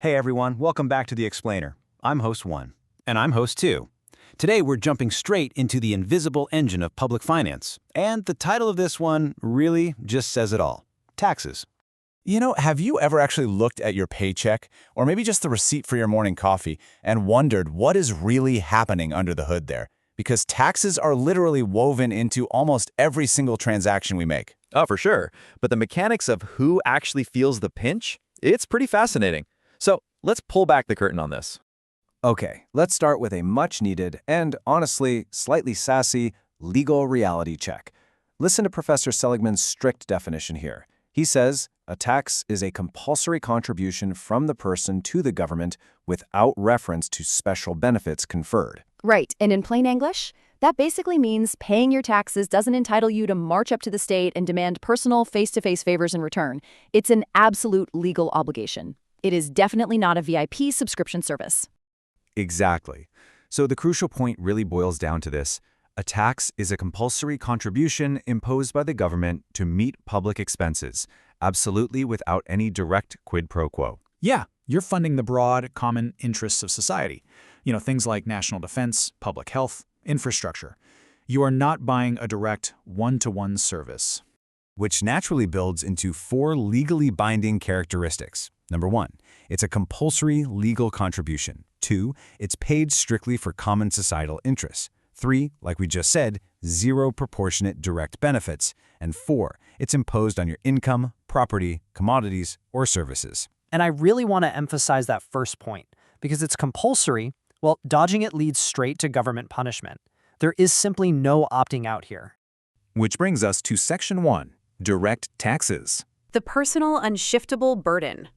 Hey everyone, welcome back to The Explainer. I'm host 1. And I'm host 2. Today we're jumping straight into the invisible engine of public finance. And the title of this one really just says it all. Taxes. Have you ever actually looked at your paycheck, or maybe just the receipt for your morning coffee, and wondered what is really happening under the hood there? Because taxes are literally woven into almost every single transaction we make. Oh, for sure. But the mechanics of who actually feels the pinch, it's pretty fascinating. So let's pull back the curtain on this. Okay, let's start with a much-needed and, honestly, slightly sassy legal reality check. Listen to Professor Seligman's strict definition here. He says, a tax is a compulsory contribution from the person to the government without reference to special benefits conferred. Right, and in plain English, that basically means paying your taxes doesn't entitle you to march up to the state and demand personal face-to-face favors in return. It's an absolute legal obligation. It is definitely not a VIP subscription service. Exactly. So the crucial point really boils down to this. A tax is a compulsory contribution imposed by the government to meet public expenses, absolutely without any direct quid pro quo. Yeah, you're funding the broad, common interests of society. Things like national defense, public health, infrastructure. You are not buying a direct one-to-one service. Which naturally builds into 4 legally binding characteristics. Number 1, it's a compulsory legal contribution. 2, it's paid strictly for common societal interests. 3, like we just said, 0 proportionate direct benefits. And 4, it's imposed on your income, property, commodities, or services. And I really want to emphasize that first point, because it's compulsory. Well, dodging it leads straight to government punishment. There is simply no opting out here. Which brings us to Section 1, Direct Taxes. The personal unshiftable burden.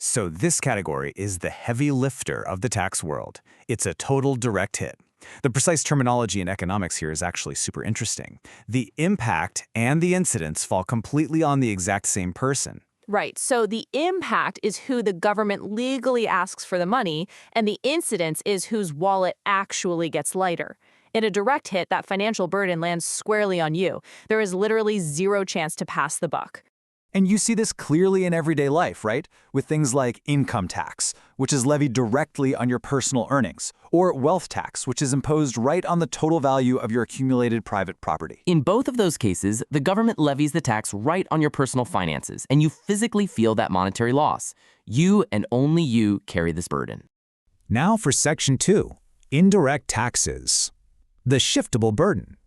So this category is the heavy lifter of the tax world. It's a total direct hit. The precise terminology in economics here is actually super interesting. The impact and the incidence fall completely on the exact same person. Right. So the impact is who the government legally asks for the money, and the incidence is whose wallet actually gets lighter. In a direct hit, that financial burden lands squarely on you. There is literally 0 chance to pass the buck. And you see this clearly in everyday life, right? With things like income tax, which is levied directly on your personal earnings, or wealth tax, which is imposed right on the total value of your accumulated private property. In both of those cases, the government levies the tax right on your personal finances, and you physically feel that monetary loss. You and only you carry this burden. Now for Section 2, Indirect Taxes. The shiftable burden.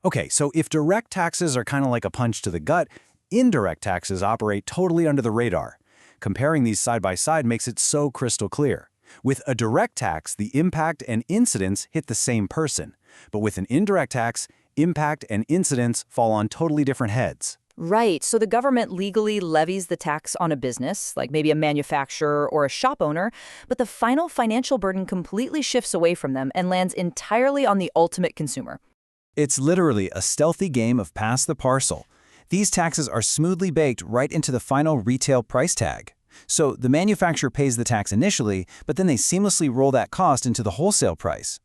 Okay, so if direct taxes are kind of like a punch to the gut, indirect taxes operate totally under the radar. Comparing these side by side makes it so crystal clear. With a direct tax, the impact and incidence hit the same person. But with an indirect tax, impact and incidence fall on totally different heads. Right, so the government legally levies the tax on a business, like maybe a manufacturer or a shop owner, but the final financial burden completely shifts away from them and lands entirely on the ultimate consumer. It's literally a stealthy game of pass the parcel. These taxes are smoothly baked right into the final retail price tag. So the manufacturer pays the tax initially, but then they seamlessly roll that cost into the wholesale price.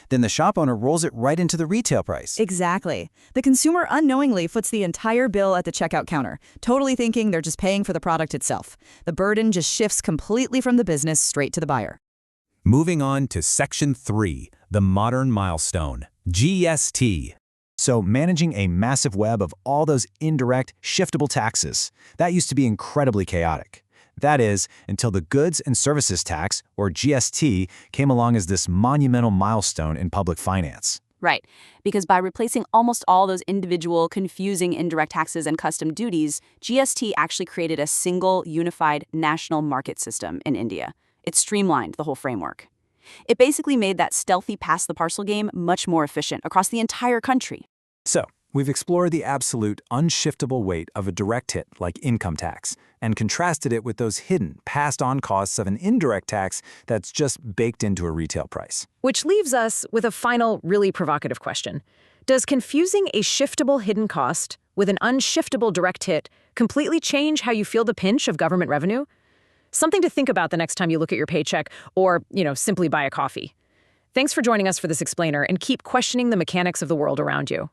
Then the shop owner rolls it right into the retail price. Exactly. The consumer unknowingly foots the entire bill at the checkout counter, totally thinking they're just paying for the product itself. The burden just shifts completely from the business straight to the buyer. Moving on to Section 3, the modern milestone, GST. So managing a massive web of all those indirect, shiftable taxes, that used to be incredibly chaotic. That is, until the Goods and Services Tax, or GST, came along as this monumental milestone in public finance. Right, because by replacing almost all those individual, confusing indirect taxes and custom duties, GST actually created a single, unified national market system in India. It streamlined the whole framework. It basically made that stealthy pass-the-parcel game much more efficient across the entire country. So, we've explored the absolute, unshiftable weight of a direct hit like income tax and contrasted it with those hidden, passed-on costs of an indirect tax that's just baked into a retail price. Which leaves us with a final, really provocative question. Does confusing a shiftable hidden cost with an unshiftable direct hit completely change how you feel the pinch of government revenue? Something to think about the next time you look at your paycheck or, simply buy a coffee. Thanks for joining us for this explainer, and keep questioning the mechanics of the world around you.